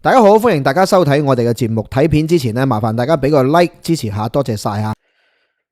大家好，歡迎大家收睇我哋嘅節目。睇片之前呢，麻煩大家俾個 like 支持下，多謝晒啊！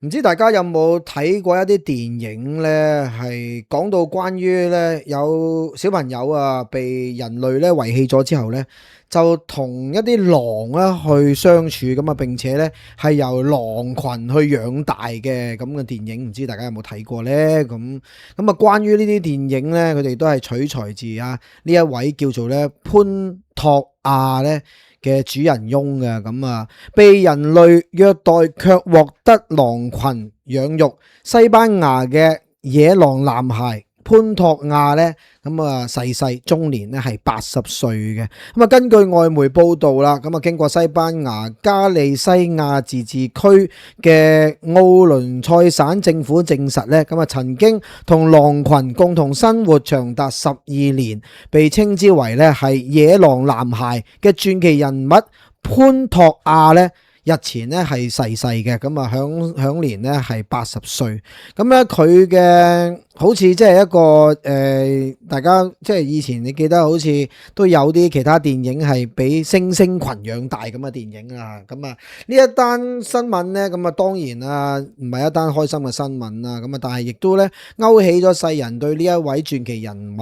唔知大家有冇睇過一啲電影呢？係講到關於呢，有小朋友啊被人類呢遺棄咗之後呢，就同一啲狼啦去相處咁啊，並且呢係由狼群去養大嘅咁嘅電影，唔知大家有冇睇過呢？咁啊，關於呢啲電影呢，佢哋都係取材自呢一位叫做呢潘托亞呢嘅主人翁嘅，咁啊被人類虐待卻獲得狼群養育，西班牙嘅野狼男孩潘托亞呢，咁啊逝世終年呢係80歲嘅。咁啊根據外媒報道啦，咁啊經過西班牙加利西亞自治區嘅奧倫塞省政府證實呢，咁啊曾經同狼群共同生活長達12年，被稱之為呢係野狼男孩嘅傳奇人物潘托亞呢，日前呢係逝世嘅，咁啊享年呢係80歲。咁咧佢嘅好似即係一個大家即係以前你記得好似都有啲其他電影係俾猩猩群養大咁嘅電影啊。咁啊呢一單新聞呢，咁啊當然啊唔係一單開心嘅新聞啊。咁啊但係亦都呢勾起咗世人對呢一位傳奇人物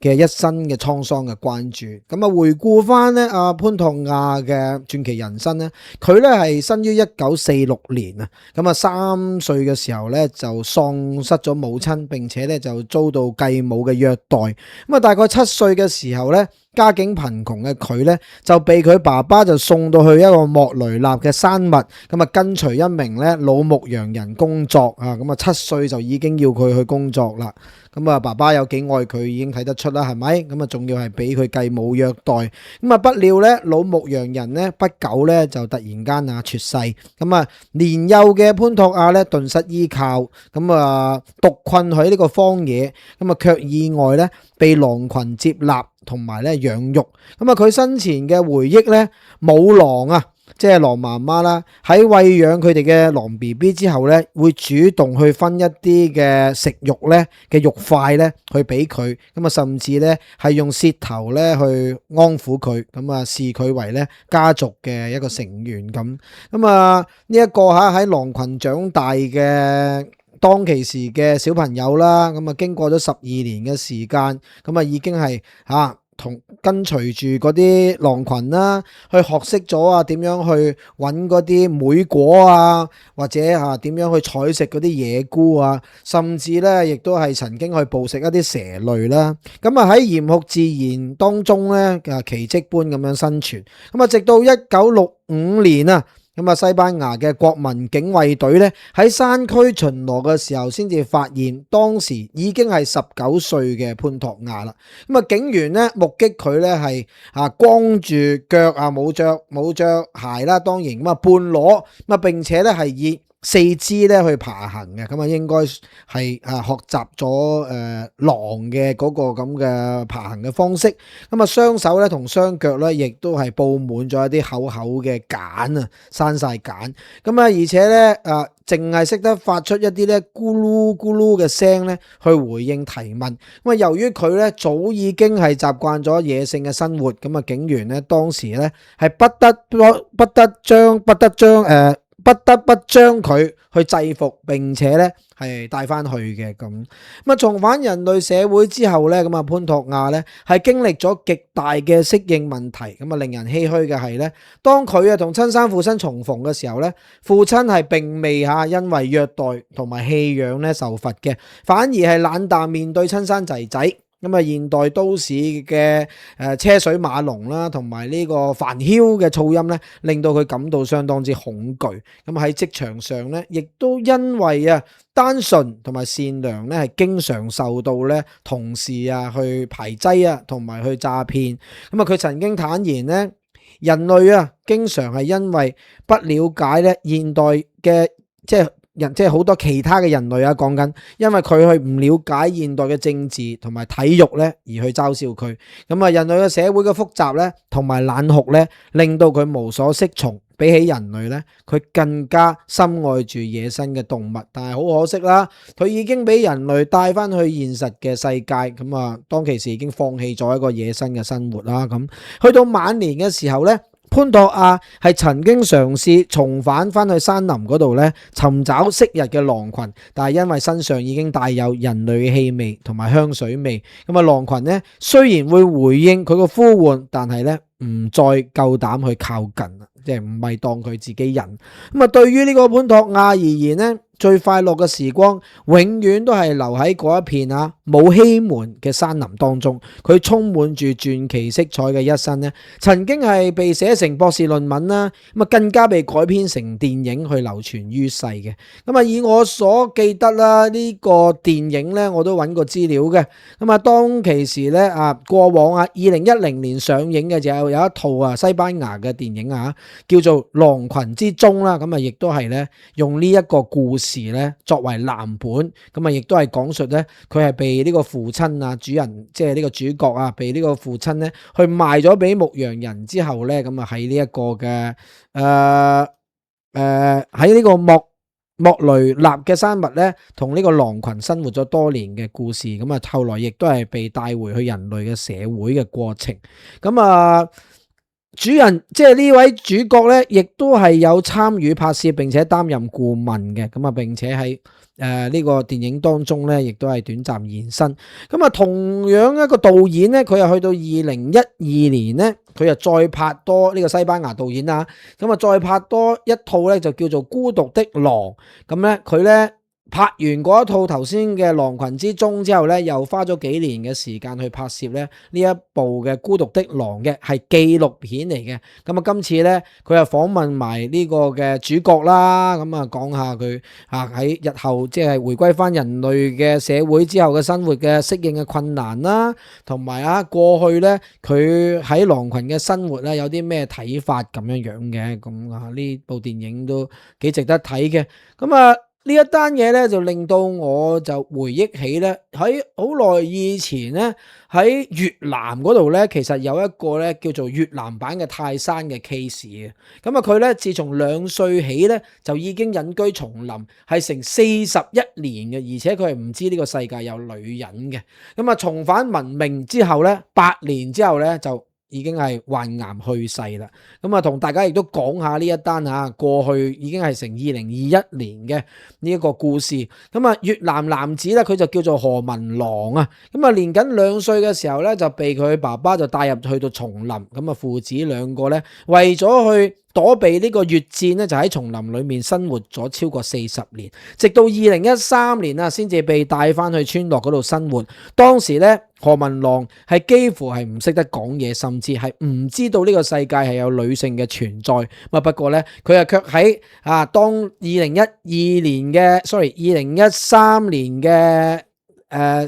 嘅一生嘅滄桑嘅關注。咁啊回顧翻呢阿潘托亞嘅傳奇人生呢，佢呢係生於1946年啊。咁啊3歲嘅時候呢，就喪失咗母親，並且咧就遭到繼母嘅虐待。咁啊大概7歲嘅時候咧，家境貧窮嘅佢咧就被佢爸爸就送到去一個莫雷納嘅山脈，咁啊跟隨一名咧老牧羊人工作啊。咁啊7歲就已經要佢去工作啦。咁啊爸爸有幾愛佢已經睇得出啦，係咪？咁啊仲要係俾佢繼母虐待。咁啊不料咧老牧羊人咧不久咧就突然間猝逝。咁啊年幼嘅潘托亞咧頓失依靠，咁啊獨困喺呢個荒野，咁啊卻意外咧被狼群接納同埋咧養育。咁啊佢生前嘅回憶咧，母狼啊，即係狼媽媽啦，喺餵養佢哋嘅狼 BB 之後咧，會主動去分一啲嘅食肉咧嘅肉塊咧去俾佢，咁啊甚至咧係用舌頭咧去安撫佢，咁啊視佢為咧家族嘅一個成員咁。咁啊呢一個喺狼群長大嘅當其時嘅小朋友啦，咁啊經過咗12年嘅時間，咁啊已經係同跟隨住嗰啲狼群啦，去學識咗點樣去揾嗰啲莓果啊，或者點樣去採食嗰啲野菇啊，甚至咧亦都係曾經去捕食一啲蛇類啦。咁啊喺嚴酷自然當中咧奇蹟般咁樣生存。咁啊直到1965年啊。咁啊，西班牙嘅國民警衛隊咧喺山區巡邏嘅時候，先至發現當時已經係19歲嘅潘托亞啦。咁啊，警員咧目擊佢咧係光住腳冇着鞋啦，當然咁啊半裸咁啊，並且咧係以4肢咧去爬行嘅，咁啊應該係學習咗狼嘅嗰個咁嘅爬行嘅方式。咁啊雙手咧同雙腳咧亦都係布滿咗一啲厚厚嘅繭啊，生晒繭。咁啊而且咧淨係識得發出一啲咧咕嚕咕嚕嘅聲咧去回應提問。咁啊由於佢咧早已經係習慣咗野性嘅生活，咁啊警員咧當時咧係不得不將佢去制服，並且咧係帶翻去嘅咁。咁啊重返人類社會之後咧，咁啊潘托亞咧係經歷咗極大嘅適應問題。咁啊令人唏噓嘅係咧，當佢同親生父親重逢嘅時候咧，父親係並未因為虐待同埋棄養咧受罰嘅，反而係冷淡面對親生仔仔。咁啊現代都市嘅車水馬龍啦，同埋呢個煩囂嘅噪音咧，令到佢感到相當之恐懼。咁喺職場上咧，亦都因為單純同埋善良咧，係經常受到咧同事去排擠同埋去詐騙。咁啊佢曾經坦言咧，人類經常係因為不了解咧現代嘅即係好多其他嘅人類講緊，因為佢去唔了解現代嘅政治同埋體育咧，而去嘲笑佢。咁啊，人類嘅社會嘅複雜咧，同埋冷酷咧，令到佢無所適從，比起人類咧，佢更加深愛住野生嘅動物，但係好可惜啦，佢已經俾人類帶翻去現實嘅世界，咁啊，當其時已經放棄咗一個野生嘅生活啦。咁去到晚年嘅時候咧，潘托亞係曾經嘗試重返翻去山林嗰度咧，尋找昔日嘅狼群，但係因為身上已經帶有人類嘅氣味同埋香水味，咁啊狼群咧雖然會回應佢個呼喚，但係咧唔再夠膽去靠近啦，即係唔係當佢自己人。咁啊，對於呢個潘托亞而言咧，最快樂嘅時光永遠都係留喺嗰一片冇欺瞞嘅山林當中。佢充滿住傳奇色彩嘅一生咧，曾經係被寫成博士論文啦，咁啊更加被改編成電影去流傳於世嘅。咁啊，以我所記得啦，呢個電影咧我都揾過資料嘅。咁啊，當其時咧過往2010年上映嘅就有一套西班牙嘅電影叫做《狼群之中》啦。咁啊，亦都係咧用呢一個故事咧作為藍本，咁啊亦都係講述咧佢係被呢個父親主人，即係呢個主角被呢個父親咧去賣咗俾牧羊人之後咧，咁啊喺呢一個嘅喺呢個莫雷納嘅山脈咧，同呢個狼群生活咗多年嘅故事，咁啊後來亦都係被帶回去人類嘅社會嘅過程，咁啊。主人即係呢位主角咧，亦都係有參與拍攝，並且擔任顧問嘅。咁啊，並且喺呢個電影當中咧，亦都係短暫現身。咁啊，同樣一個導演咧，佢又去到2012年咧，佢又再拍多呢個西班牙導演咁啊，再拍多一套咧，就叫做《孤獨的狼》。咁咧，佢咧。拍完嗰一套頭先嘅《狼群之中》之後咧，又花咗幾年嘅時間去拍攝咧呢一部嘅《孤獨的狼》嘅係紀錄片嚟嘅。咁啊，今次咧佢又訪問埋呢個嘅主角啦，咁啊講下佢喺日後即係回歸翻人類嘅社會之後嘅生活嘅適應嘅困難啦，同埋過去咧佢喺狼群嘅生活咧有啲咩睇法咁樣樣嘅。咁呢部電影都幾值得睇嘅。咁啊〜呢一單嘢咧就令到我就回憶起咧喺好耐以前咧喺越南嗰度咧，其實有一個咧叫做越南版嘅泰山嘅 case 嘅。咁啊佢咧自從2歲起咧就已經隱居叢林，係成41年嘅，而且佢係唔知呢個世界有女人嘅。咁啊重返文明之後咧，8年之後咧就已經係患癌去世啦。咁啊，同大家亦都講下呢一單過去已經係成2021年嘅呢一個故事。咁啊，越南男子咧，佢就叫做何文郎啊。咁啊，年僅2歲嘅時候咧，就被佢爸爸就帶入去到叢林。咁啊，父子兩個咧，為咗去躲避呢個越戰咧，就喺叢林裏面生活咗超過40年，直到2013年先至被帶翻去村落嗰度生活。當時咧，何文郎係幾乎係唔識得講嘢，甚至係唔知道呢個世界係有女性嘅存在。不過咧，佢又卻喺當2013年嘅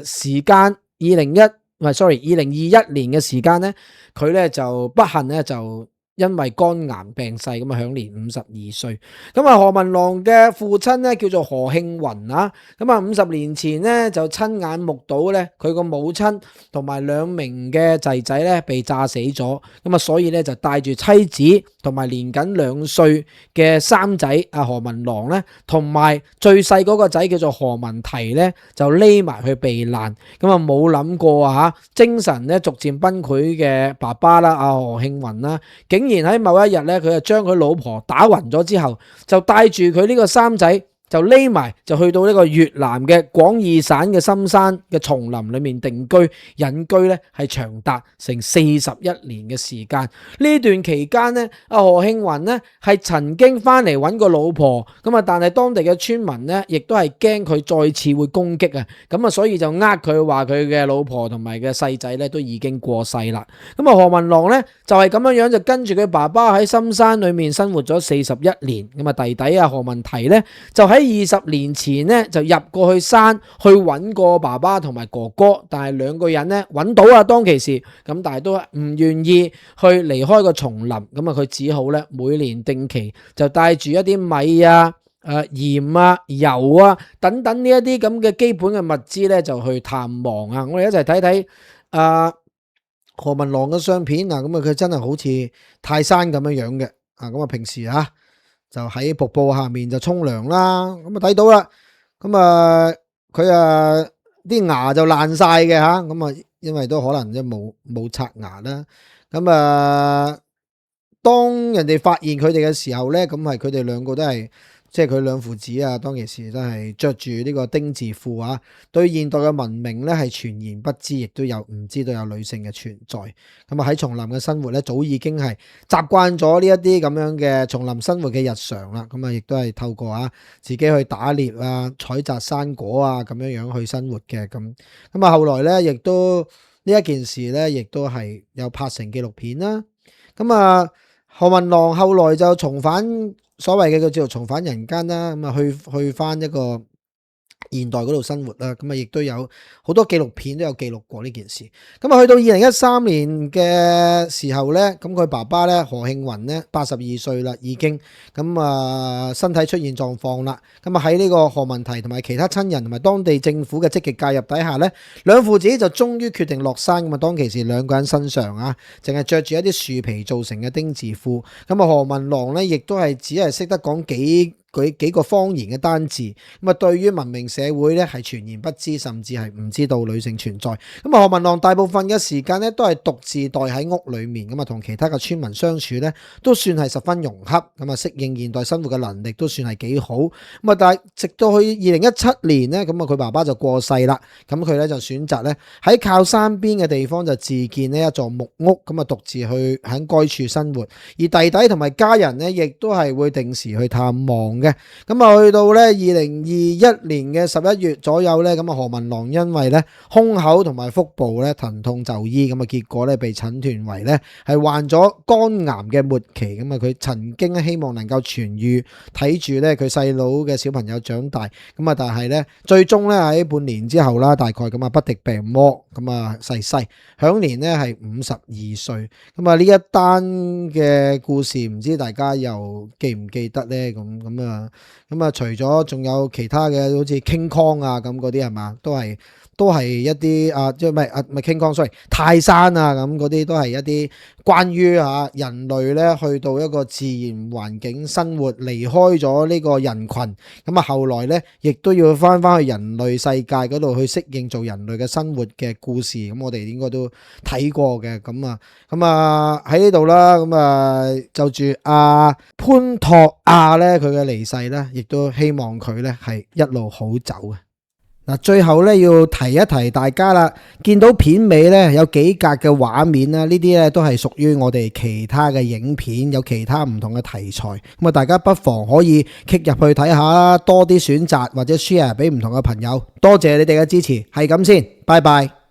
時間，2021年嘅時間咧，佢咧就不幸咧就因為肝癌病逝，咁享年52歲。咁何文郎嘅父親咧叫做何慶雲咁啊50年前咧就親眼目睹咧佢個母親同埋2名嘅仔仔咧被炸死咗。咁啊所以咧就帶住妻子同埋年僅2歲嘅三仔何文郎咧，同埋最細嗰個仔叫做何文提咧，就匿埋去避難。咁啊冇諗過精神咧逐漸崩潰嘅爸爸啦，何慶雲啦，竟然喺某一日咧，佢就將佢老婆打暈咗之後，就帶住佢呢個三仔就匿埋，就去到呢個越南嘅廣義省嘅深山嘅叢林裏面定居隱居咧，係長達成41年嘅時間。呢段期間咧，何慶雲咧係曾經翻嚟揾個老婆，咁啊，但係當地嘅村民咧，亦都係驚佢再次會攻擊啊，咁啊，所以就佢話佢嘅老婆同埋嘅細仔咧都已經過世啦。咁啊，何文郎咧就係咁樣樣就跟住佢爸爸喺深山裏面生活咗41年。咁啊，弟弟何文提咧就喺20年前咧就入過去山去揾過爸爸同埋哥哥，但係2個人咧揾到當其時，咁但係都唔願意去離開個叢林，咁啊佢只好咧每年定期就帶住一啲米鹽油等等呢一啲咁嘅基本嘅物資咧就去探望我哋一齊睇睇何文郎嘅相片咁佢真係好似泰山咁樣樣嘅咁平時就喺瀑布下面就沖涼啦，咁睇到啦，咁佢啲牙就爛晒嘅咁因為都可能即係冇刷牙啦，咁當人哋發現佢哋嘅時候咧，咁係佢哋兩個都係。即係佢兩父子當其時都係着住呢個丁字褲對現代嘅文明咧係全然不知，亦都有唔知道有女性嘅存在。咁喺叢林嘅生活咧，早已經係習慣咗呢一啲咁樣嘅叢林生活嘅日常啦。咁亦都係透過自己去打獵採摘山果咁樣去生活嘅。咁後來咧，亦都呢一件事咧，亦都係有拍成紀錄片啦。咁何文朗後來就重返。所謂嘅叫做重返人間啦，去翻一個現代嗰度生活啦，亦都有好多紀錄片都有記錄過呢件事。去到2013年嘅時候咧，佢爸爸咧何慶雲咧82歲啦，已經身體出現狀況啦。喺呢個何文提同埋其他親人同埋當地政府嘅積極介入底下咧，兩父子就終於決定落山。當其時兩個人身上淨係着住一啲樹皮做成嘅丁字褲。何文朗咧亦都係只係識得講幾個方言嘅單字，對於文明社會咧係全然不知，甚至係唔知道女性存在。何文朗大部分嘅時間咧都係獨自待喺屋裏面，同其他嘅村民相處咧都算係十分融洽，適應現代生活嘅能力都算係幾好。但係直到去2017年咧，佢爸爸就過世啦，佢咧就選擇咧喺靠山邊嘅地方就自建呢一座木屋，獨自去喺該處生活。而弟弟同埋家人咧亦都係會定時去探望嘅。去到咧2021年嘅11月左右咧，何文朗因為咧胸口同埋腹部咧疼痛就醫，結果咧被診斷為咧係患咗肝癌嘅末期。佢曾經希望能夠痊癒，睇住咧佢細佬嘅小朋友長大，但係咧最終咧喺半年之後啦，大概不敵病魔，逝世，享年咧係52歲。呢一單嘅故事唔知大家又記唔記得咧？除咗仲有其他嘅，好似 King Kong 咁嗰啲係嘛，都係一啲即係唔係 King Kong sorry 泰山咁嗰啲都係一啲關於人類咧去到一個自然環境生活，離開咗呢個人群，後來咧亦都要翻去人類世界嗰度去適應做人類嘅生活嘅故事。我哋應該都睇過嘅。喺呢度啦，就住潘托亞咧佢嘅離世咧，亦都希望佢咧係一路好走嘅。最後咧要提一提大家啦，見到片尾咧有幾格嘅畫面啦，呢啲咧都係屬於我哋其他嘅影片，有其他唔同嘅題材，大家不妨可以 click 入去睇下啦，多啲選擇或者 share 俾唔同嘅朋友。多謝你哋嘅支持，係咁先，拜拜。